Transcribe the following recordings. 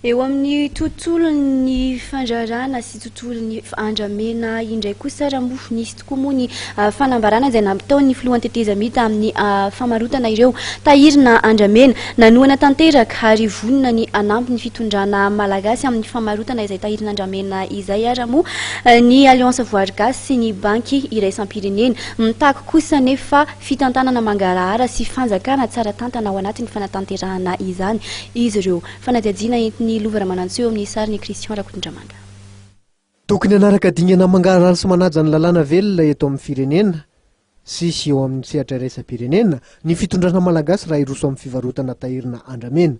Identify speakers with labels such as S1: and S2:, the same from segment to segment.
S1: eo amin'ny tontolon'ny fandrarana sy tontolon'ny andramena indray kosa raha moa nisy tokoa moa ny fanambarana izay nataon'ny filohan'ny tetezamita amin'ny famarotana ireo tahirina andramena nanoana tanteraka ary vonona ny anampy ny fitondrana malagasy amin'ny famarotana izay tahirina andramena izay ara moa ny alliance voarigasy sy ny banky iraisampirenena mitako kosa nefa fitantanana mangarahara sy fanjakana tsara tantana ao anatin'ny fanatanterahana izany izy ireo fanadiadiana entin'ny lovara manantseo amin'ny sariny Christian Rakotondramanga.
S2: Tokony anaraka dingana mangarahara sy manaja ny lalàna velona eto amin'ny firenena sy eo amin'ny sehatra iraisam-pirenena ny fitondrana malagasy raha iroso amin'ny fivarotana tahirina andramena.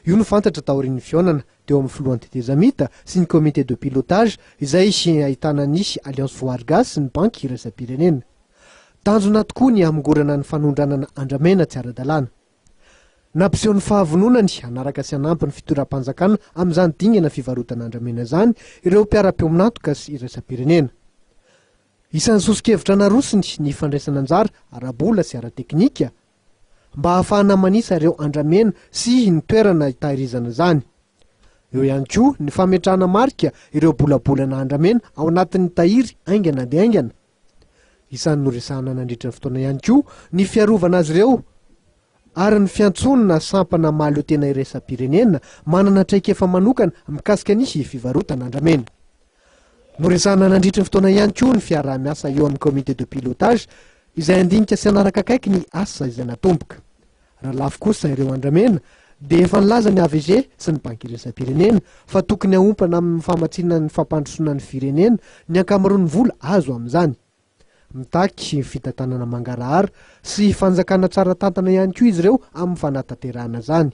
S2: Io no fantatra taorian'ny fihaonana teo amin'ny filohan'ny tetezamita sy ny comité de pilotage izay ahitana nisy alliance voarigasy sy ny banky iraisam-pirenena. Tanjona tokoa ny hamongorana ny fanondranana andramena tsy ara-dalàna. Nampiseho ny fahavononany anaraka sy anampy ny fitoeram-panjakana amin'izany dingana fivarotana andramena zany ireo mpiara-piominatoka sy iraisam-pirenena. Isan'ny sosokevitra narosiny ny fandraisana anjara ara-bola sy ara-teknika mba ahafahana manisa ireo andramena sy ny toerana hitahirizana zany. Eo ihany koa ny fametrahana marika ireo bolabolana andramena ao anatin'ny tahiry aingana dia aingana. Isan'ny noresahana nandritra ny fotoana ihany koa ny fiarovana azy ireo ary ny fiantsonana sampana mahaleo tena iraisam-pirenena manana traikefa manokana mikasika ny fivarotana andramena. Noresahana nandritra ny fotoana ihany koa ny fiarah-miasa eo amin'ny comité de pilotage izay andinika sy anaraka akaiky ny asa izay natomboka. Raha lafo kosa ireo andramena dia efa nilaza ny AVG sy ny banky iraisam-pirenena fa tokony ahompana amin'ny famatsiana ny fampandrosoana ny firenena ny ankamaroan'ny vola azo amin'izany. Mitaky fitantanana mangarahara sy fanjakana tsara tantana ihany koa izy ireo amin'ny fanatanterahana zany.